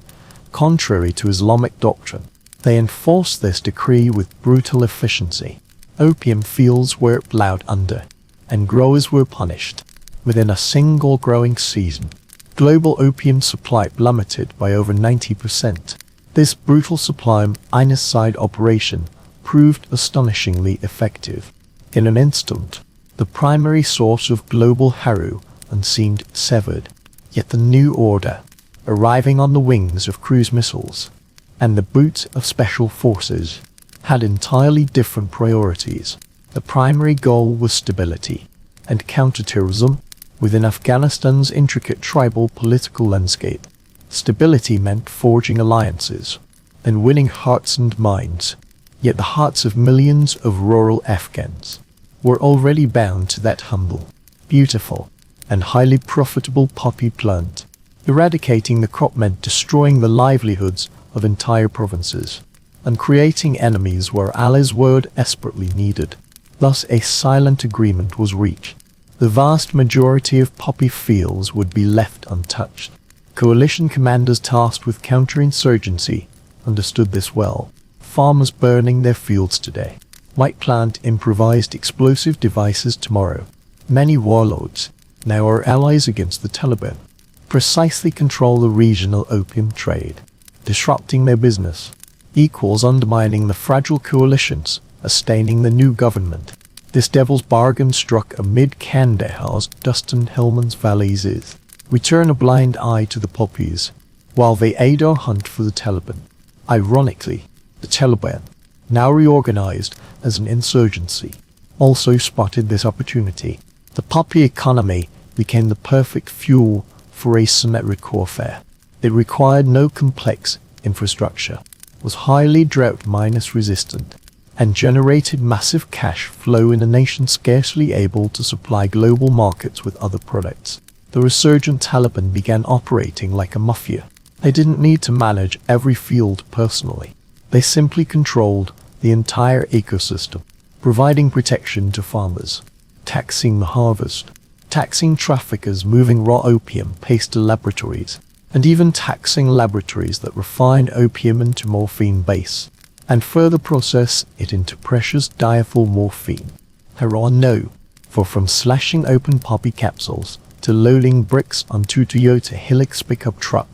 contrary to Islamic doctrine. They enforced this decree with brutal efficiency. Opium fields were plowed under, and growers were punished. Within a single growing season, global opium supply plummeted by over 90%. This brutal supply-side operation proved astonishingly effective. In an instant, the primary source of global heroin seemed severed. Yet the new order, arriving on the wings of cruise missiles and the boots of special forces, had entirely different priorities. The primary goal was stability and counterterrorism within Afghanistan's intricate tribal political landscape. Stability meant forging alliances and winning hearts and minds. Yet the hearts of millions of rural Afghans were already bound to that humble, beautiful, and highly profitable poppy plant. Eradicating the crop meant destroying the livelihoods of entire provinces and creating enemies where allies were desperately needed. Thus a silent agreement was reached. The vast majority of poppy fields would be left untouched. Coalition commanders tasked with counterinsurgency understood this well. Farmers burning their fields today might plant improvised explosive devices tomorrow. Many warlords now are allies against the Taliban, precisely control the regional opium trade. Disrupting their business equals undermining the fragile coalitions sustaining the new government. This devil's bargain struck amid Kandahar's dust and Helmand's valleys is. We turn a blind eye to the poppies, while they aid our hunt for the Taliban. Ironically, the Taliban, now reorganized as an insurgency, also spotted this opportunity. The poppy economy became the perfect fuel for asymmetric warfare. It required no complex infrastructure, was highly drought-resistant, and generated massive cash flow in a nation scarcely able to supply global markets with other products. The resurgent Taliban began operating like a mafia. They didn't need to manage every field personally. They simply controlled the entire ecosystem, providing protection to farmers, taxing the harvest, taxing traffickers moving raw opium paste to laboratories, and even taxing laboratories that refine opium into morphine base, and further process it into precious diethyl morphine. Heroin no, for from slashing open poppy capsules to loading bricks onto Toyota Hilux pickup truck,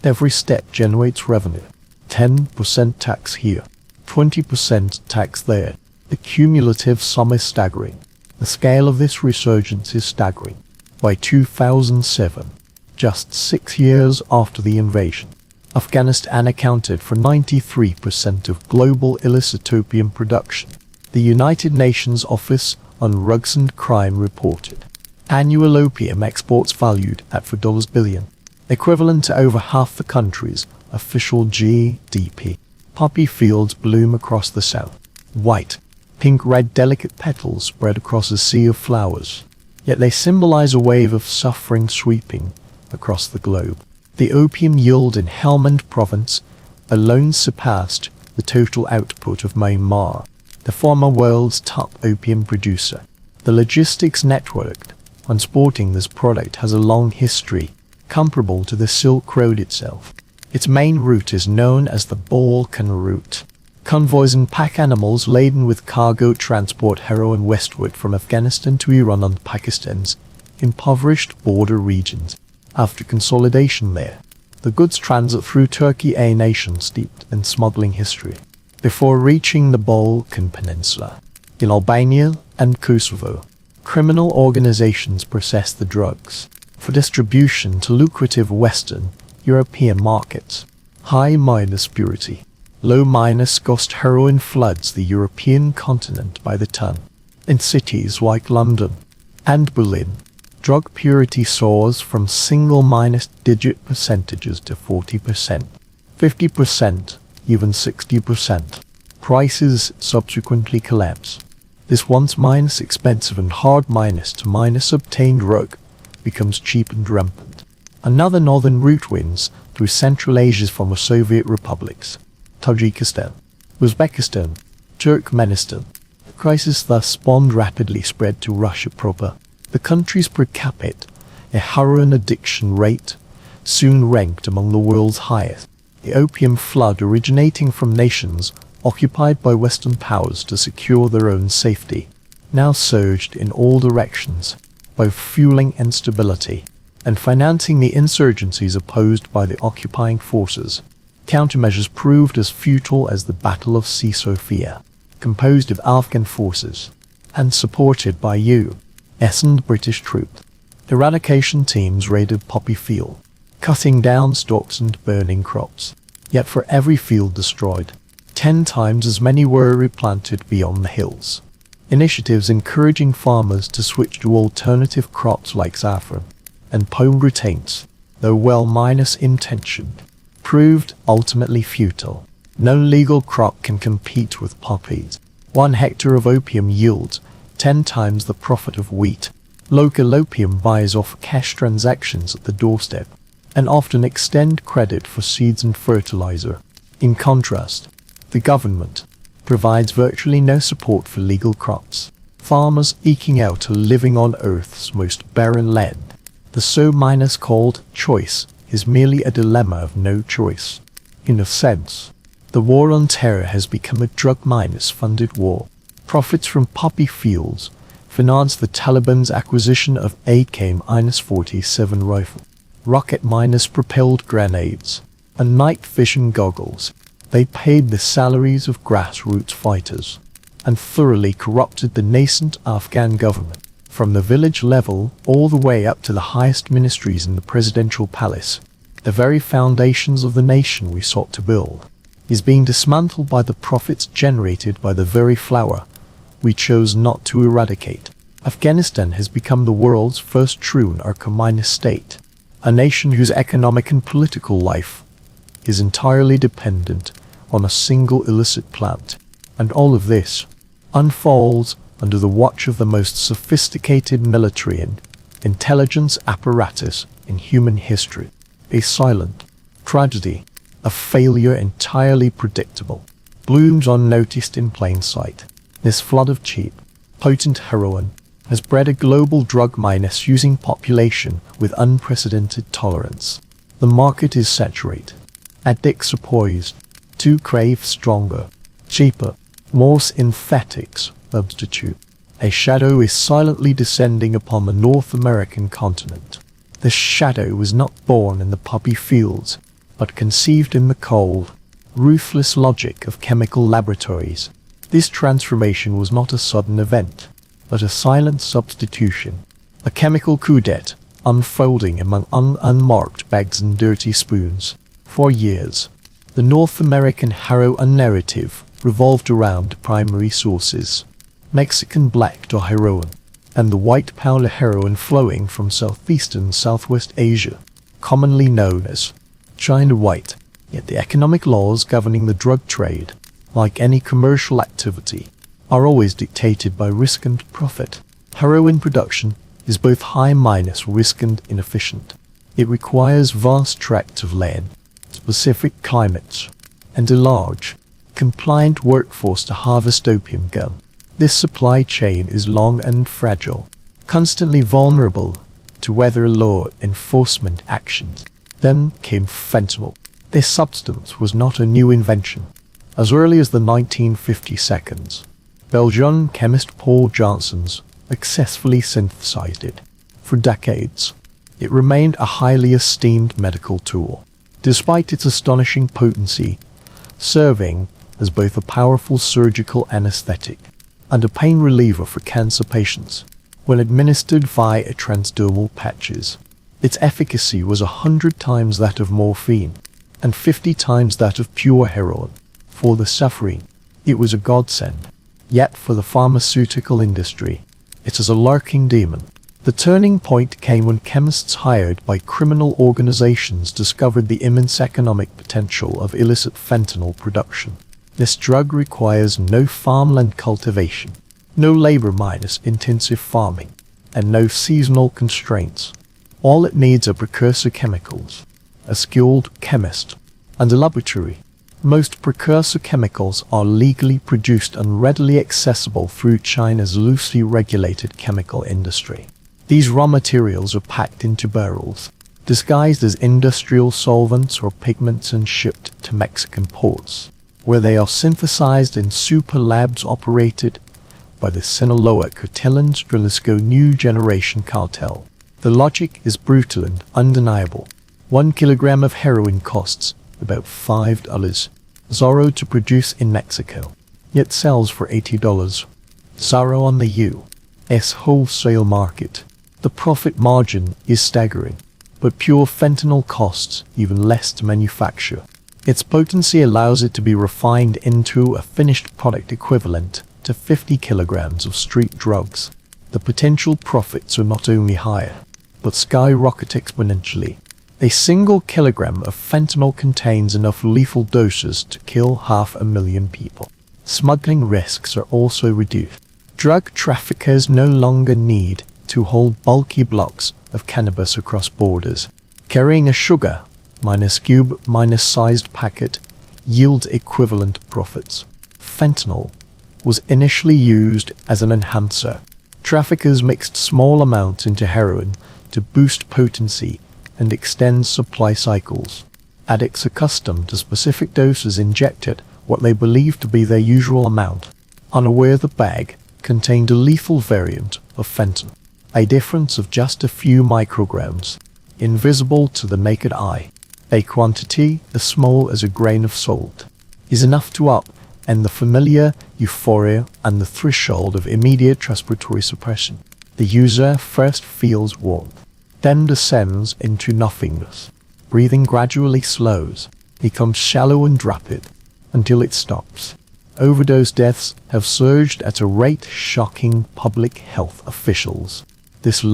every step generates revenue. 10% tax here, 20% tax there. The cumulative sum is staggering. The scale of this resurgence is staggering. By 2007, just 6 years after the invasion, Afghanistan accounted for 93% of global illicit opium production. The United Nations Office on Drugs and Crime reported annual opium exports valued at $4 billion, equivalent to over half the country's official GDP. Poppy fields bloom across the south. White, pink, red, delicate petals spread across a sea of flowers. Yet they symbolize a wave of suffering sweeping across the globe. The opium yield in Helmand province alone surpassed the total output of Myanmar, the former world's top opium producer. The logistics network transporting this product has a long history, comparable to the Silk Road itself. Its main route is known as the Balkan route. Convoys and pack animals laden with cargo transport heroin westward from Afghanistan to Iran and Pakistan's impoverished border regions. After consolidation there, the goods transit through Turkey, a nation steeped in smuggling history, before reaching the Balkan Peninsula. In Albania and Kosovo, criminal organizations process the drugs for distribution to lucrative Western European markets. High minus purity, low minus cost heroin floods the European continent by the ton. In cities like London and Berlin, drug purity soars from single minus digit percentages to 40%, 50%, even 60%. Prices subsequently collapse. This once minus expensive and hard minus to minus obtained drug becomes cheap and rampant. Another northern route wins through Central Asia's former Soviet republics, Tajikistan, Uzbekistan, Turkmenistan. The crisis thus spawned rapidly spread to Russia proper. The country's per capita, a heroin addiction rate, soon ranked among the world's highest. The opium flood originating from nations occupied by Western powers to secure their own safety, now surged in all directions, both fueling instability and financing the insurgencies opposed by the occupying forces. Countermeasures proved as futile as the Battle of Sofia, composed of Afghan forces and supported by U.S. and British troops. Eradication teams raided poppy field, cutting down stalks and burning crops. Yet for every field destroyed, 10 times as many were replanted beyond the hills. Initiatives encouraging farmers to switch to alternative crops like saffron and pomegranates, though well minus intentioned, proved ultimately futile. No legal crop can compete with poppies. 1 hectare of opium yields 10 times the profit of wheat. Local opium buys off cash transactions at the doorstep, and often extend credit for seeds and fertilizer. In contrast, the government provides virtually no support for legal crops. Farmers eking out a living on Earth's most barren land. The so-called choice is merely a dilemma of no choice. In a sense, the war on terror has become a drug-funded war. Profits from poppy fields finance the Taliban's acquisition of AK-47 rifle, rocket-propelled grenades, and night vision goggles. They paid the salaries of grassroots fighters and thoroughly corrupted the nascent Afghan government. From the village level all the way up to the highest ministries in the presidential palace, the very foundations of the nation we sought to build is being dismantled by the profits generated by the very flower we chose not to eradicate. Afghanistan has become the world's first true narco-minus state, a nation whose economic and political life is entirely dependent on a single illicit plant. And all of this unfolds under the watch of the most sophisticated military and intelligence apparatus in human history. A silent tragedy, a failure entirely predictable, blooms unnoticed in plain sight. This flood of cheap, potent heroin has bred a global drug-using population with unprecedented tolerance. The market is saturated. Addicts are poised to crave stronger, cheaper, more synthetics substitute. A shadow is silently descending upon the North American continent. This shadow was not born in the poppy fields, but conceived in the cold, ruthless logic of chemical laboratories. This transformation was not a sudden event, but a silent substitution, a chemical coup d'etat, unfolding among unmarked bags and dirty spoons. For years, the North American heroin narrative revolved around primary sources, Mexican black or heroin, and the white powder heroin flowing from southeastern Southwest Asia, commonly known as China white. Yet the economic laws governing the drug trade, like any commercial activity, are always dictated by risk and profit. Heroin production is both high-minus risk and inefficient. It requires vast tracts of land, specific climates, and a large, compliant workforce to harvest opium gum. This supply chain is long and fragile, constantly vulnerable to weather law enforcement actions. Then came fentanyl. This substance was not a new invention. As early as the 1952, Belgian chemist Paul Janssens successfully synthesized it. For decades, it remained a highly esteemed medical tool, despite its astonishing potency, serving as both a powerful surgical anesthetic and a pain reliever for cancer patients. When administered via transdermal patches, its efficacy was 100 times that of morphine and 50 times that of pure heroin. For the suffering, it was a godsend. Yet for the pharmaceutical industry, it is a lurking demon. The turning point came when chemists hired by criminal organizations discovered the immense economic potential of illicit fentanyl production. This drug requires no farmland cultivation, no labor-intensive farming, and no seasonal constraints. All it needs are precursor chemicals, a skilled chemist, and a laboratory. Most precursor chemicals are legally produced and readily accessible through China's loosely regulated chemical industry. These raw materials are packed into barrels, disguised as industrial solvents or pigments, and shipped to Mexican ports, where they are synthesized in super labs operated by the Sinaloa Cartel's Jalisco New Generation cartel. The logic is brutal and undeniable. 1 kilogram of heroin costs about $5 Zorro to produce in Mexico, yet sells for $80. Zorro on the U.S. wholesale market. The profit margin is staggering, but pure fentanyl costs even less to manufacture. Its potency allows it to be refined into a finished product equivalent to 50 kilograms of street drugs. The potential profits are not only higher, but skyrocket exponentially. A single kilogram of fentanyl contains enough lethal doses to kill 500,000 people. Smuggling risks are also reduced. Drug traffickers no longer need to hold bulky blocks of cannabis across borders. Carrying a sugar minus cube minus sized packet yields equivalent profits. Fentanyl was initially used as an enhancer. Traffickers mixed small amounts into heroin to boost potency and extend supply cycles. Addicts accustomed to specific doses injected what they believed to be their usual amount, unaware the bag contained a lethal variant of fentanyl, a difference of just a few micrograms, invisible to the naked eye. A quantity as small as a grain of salt is enough to upend the familiar euphoria and the threshold of immediate respiratory suppression. The user first feels warmth, then descends into nothingness. Breathing gradually slows, becomes shallow and rapid, until it stops. Overdose deaths have surged at a rate shocking public health officials. This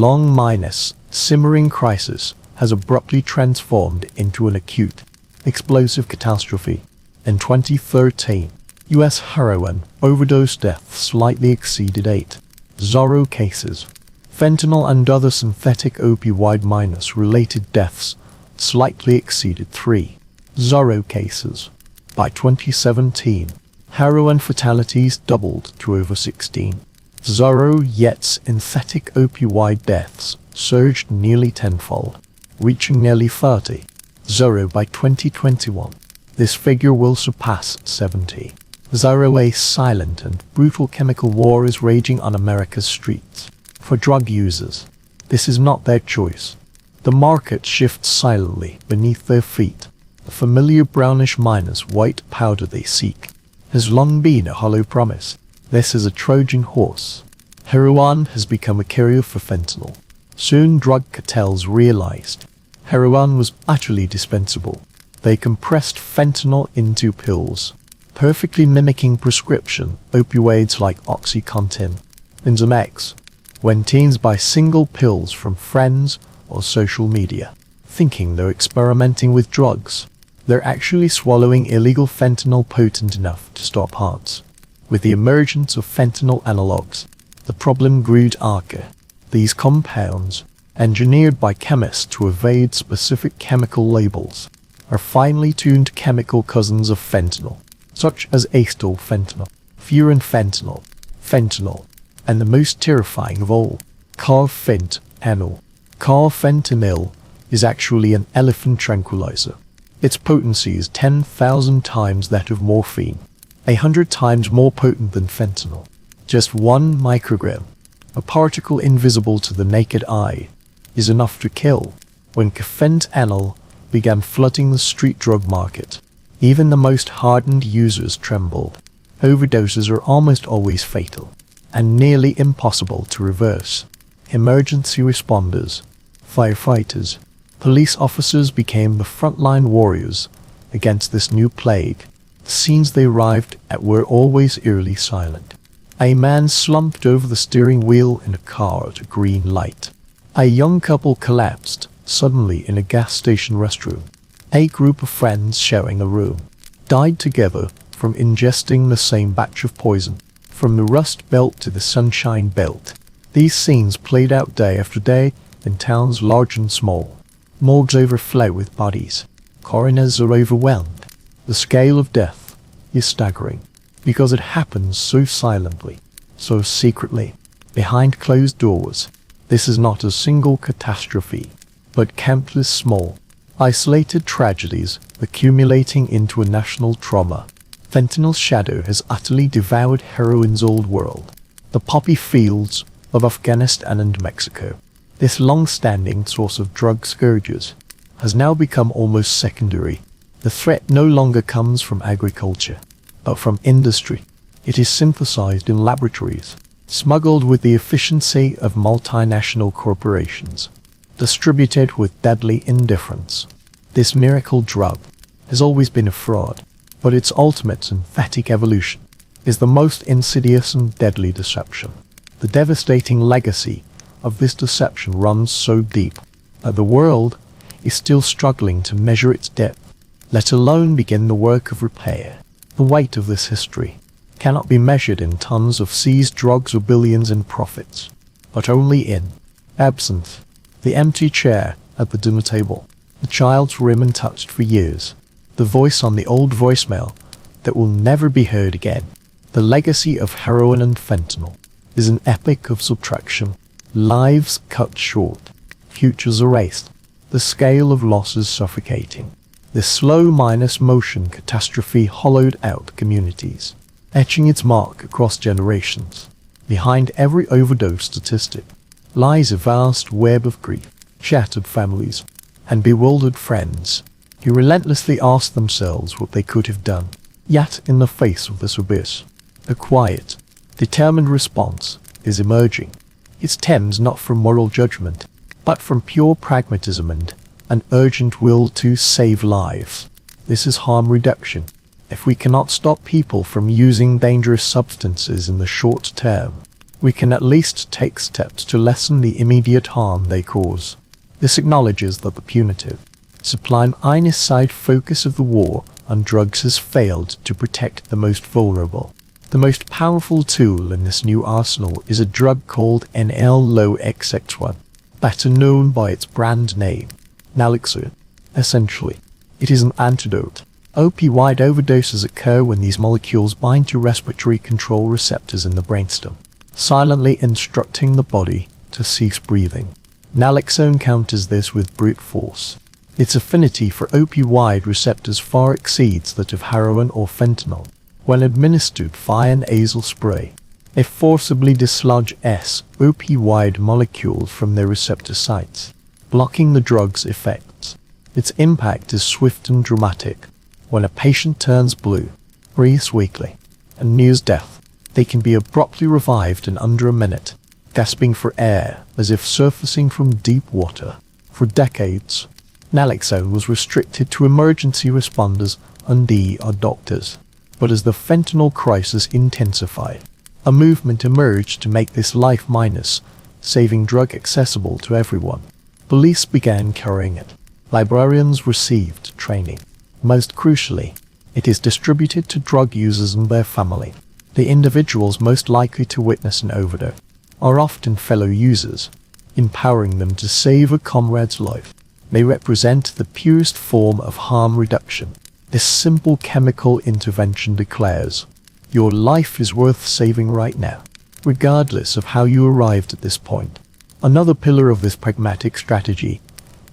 simmering crisis has abruptly transformed into an acute, explosive catastrophe. In 2013, U.S. heroin overdose deaths slightly exceeded 8 Zorro cases. Fentanyl and other synthetic opioid-related deaths slightly exceeded 3 Zorro cases. By 2017, heroin fatalities doubled to over 16 Zorro, yet synthetic opioid deaths surged nearly tenfold, reaching nearly 30 Zorro by 2021. This figure will surpass 70 Zorro. A silent and brutal chemical war is raging on America's streets. For drug users, this is not their choice. The market shifts silently beneath their feet. The familiar brownish-white powder they seek has long been a hollow promise. This is a Trojan horse. Heroin has become a carrier for fentanyl. Soon drug cartels realized heroin was utterly dispensable. They compressed fentanyl into pills, perfectly mimicking prescription opioids like OxyContin and Xanax. When teens buy single pills from friends or social media, thinking they're experimenting with drugs, they're actually swallowing illegal fentanyl potent enough to stop hearts. With the emergence of fentanyl analogs, the problem grew darker. These compounds, engineered by chemists to evade specific chemical labels, are finely tuned chemical cousins of fentanyl, such as acetyl fentanyl, furanfentanyl, fentanyl, and the most terrifying of all, carfentanil. Carfentanil is actually an elephant tranquilizer. Its potency is 10,000 times that of morphine, 100 times more potent than fentanyl. Just 1 microgram, a particle invisible to the naked eye, is enough to kill. When carfentanil began flooding the street drug market, even the most hardened users trembled. Overdoses are almost always fatal, and nearly impossible to reverse. Emergency responders, firefighters, police officers became the frontline warriors against this new plague. The scenes they arrived at were always eerily silent. A man slumped over the steering wheel in a car at a green light. A young couple collapsed suddenly in a gas station restroom. A group of friends sharing a room died together from ingesting the same batch of poison. From the Rust Belt to the Sunshine Belt, these scenes played out day after day in towns large and small. Morgues overflow with bodies. Coroners are overwhelmed. The scale of death is staggering, because it happens so silently, so secretly, behind closed doors. This is not a single catastrophe, but countless small, isolated tragedies accumulating into a national trauma. Fentanyl's shadow has utterly devoured heroin's old world, the poppy fields of Afghanistan and Mexico. This long-standing source of drug scourges has now become almost secondary. The threat no longer comes from agriculture, but from industry. It is synthesized in laboratories, smuggled with the efficiency of multinational corporations, distributed with deadly indifference. This miracle drug has always been a fraud, but its ultimate synthetic evolution is the most insidious and deadly deception. The devastating legacy of this deception runs so deep that the world is still struggling to measure its depth, let alone begin the work of repair. The weight of this history cannot be measured in tons of seized drugs or billions in profits, but only in absence. The empty chair at the dinner table, the child's room untouched for years, the voice on the old voicemail that will never be heard again. The legacy of heroin and fentanyl is an epic of subtraction. Lives cut short, futures erased, the scale of losses suffocating. This slow minus motion catastrophe hollowed out communities, etching its mark across generations. Behind every overdose statistic lies a vast web of grief, shattered families, and bewildered friends who relentlessly ask themselves what they could have done. Yet in the face of this abyss, a quiet, determined response is emerging. It stems not from moral judgment, but from pure pragmatism and an urgent will to save lives. This is harm reduction. If we cannot stop people from using dangerous substances in the short term, we can at least take steps to lessen the immediate harm they cause. This acknowledges that the punitive, sublime side focus of the war on drugs has failed to protect the most vulnerable. The most powerful tool in this new arsenal is a drug called NL-LO-XX1, better known by its brand name, naloxone. Essentially, it is an antidote. Opioid overdoses occur when these molecules bind to respiratory control receptors in the brainstem, silently instructing the body to cease breathing. Naloxone counters this with brute force. Its affinity for opioid receptors far exceeds that of heroin or fentanyl. When administered via nasal spray, it forcibly dislodges opioid molecules from their receptor sites, blocking the drug's effects. Its impact is swift and dramatic. When a patient turns blue, breathes weakly, and nears death, they can be abruptly revived in under a minute, gasping for air as if surfacing from deep water. For decades, naloxone was restricted to emergency responders and doctors. But as the fentanyl crisis intensified, a movement emerged to make this life-saving drug accessible to everyone. Police began carrying it. Librarians received training. Most crucially, it is distributed to drug users and their family. The individuals most likely to witness an overdose are often fellow users, empowering them to save a comrade's life. They represent the purest form of harm reduction. This simple chemical intervention declares, your life is worth saving right now, regardless of how you arrived at this point. Another pillar of this pragmatic strategy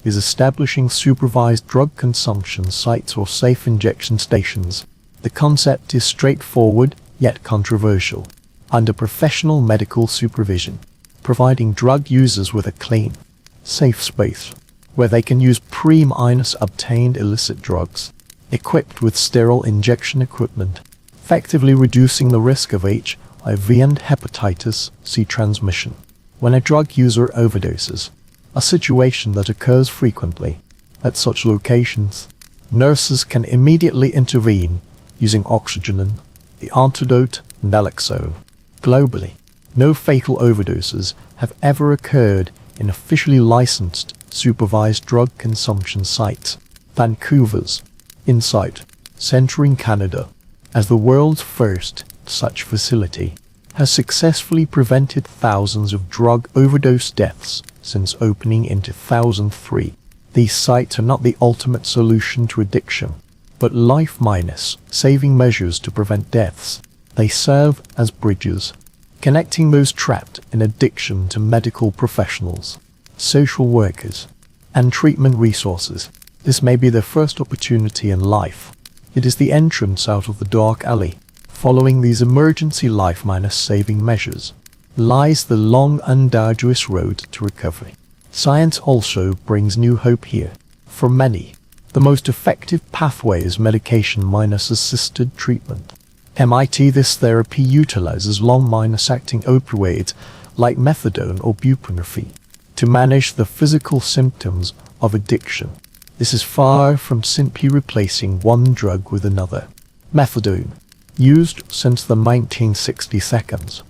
is establishing supervised drug consumption sites or safe injection stations. The concept is straightforward, yet controversial. Under professional medical supervision, providing drug users with a clean, safe space where they can use pre-obtained illicit drugs, equipped with sterile injection equipment, effectively reducing the risk of HIV and hepatitis C transmission. When a drug user overdoses, a situation that occurs frequently at such locations, nurses can immediately intervene using oxygen and the antidote naloxone. Globally, no fatal overdoses have ever occurred in officially licensed, supervised drug consumption sites. Vancouver's Insight Centre in Canada, as the world's first such facility, has successfully prevented thousands of drug overdose deaths since opening in 2003. These sites are not the ultimate solution to addiction, but life-saving measures to prevent deaths. They serve as bridges, connecting those trapped in addiction to medical professionals, social workers, and treatment resources. This may be their first opportunity in life. It is the entrance out of the dark alley. Following these emergency life-saving measures lies the long and arduous road to recovery. Science also brings new hope here. For many, the most effective pathway is medication-assisted treatment. This therapy utilizes long-acting opioids like methadone or buprenorphine to manage the physical symptoms of addiction. This is far from simply replacing one drug with another. Methadone, used since the 1960s,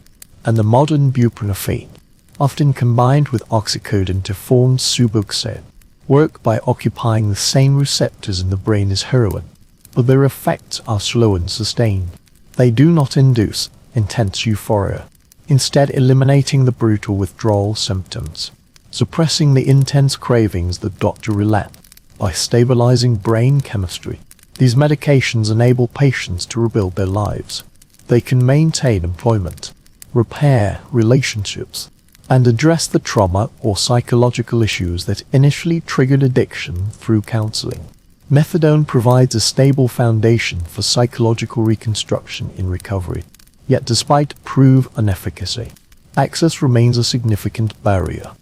and the modern buprenorphine, often combined with oxycodone to form Suboxone, work by occupying the same receptors in the brain as heroin, but their effects are slow and sustained. They do not induce intense euphoria, instead eliminating the brutal withdrawal symptoms, suppressing the intense cravings that relate. By stabilizing brain chemistry, these medications enable patients to rebuild their lives. They can maintain employment, repair relationships, and address the trauma or psychological issues that initially triggered addiction through counseling. Methadone provides a stable foundation for psychological reconstruction in recovery. Yet despite proven efficacy, access remains a significant barrier.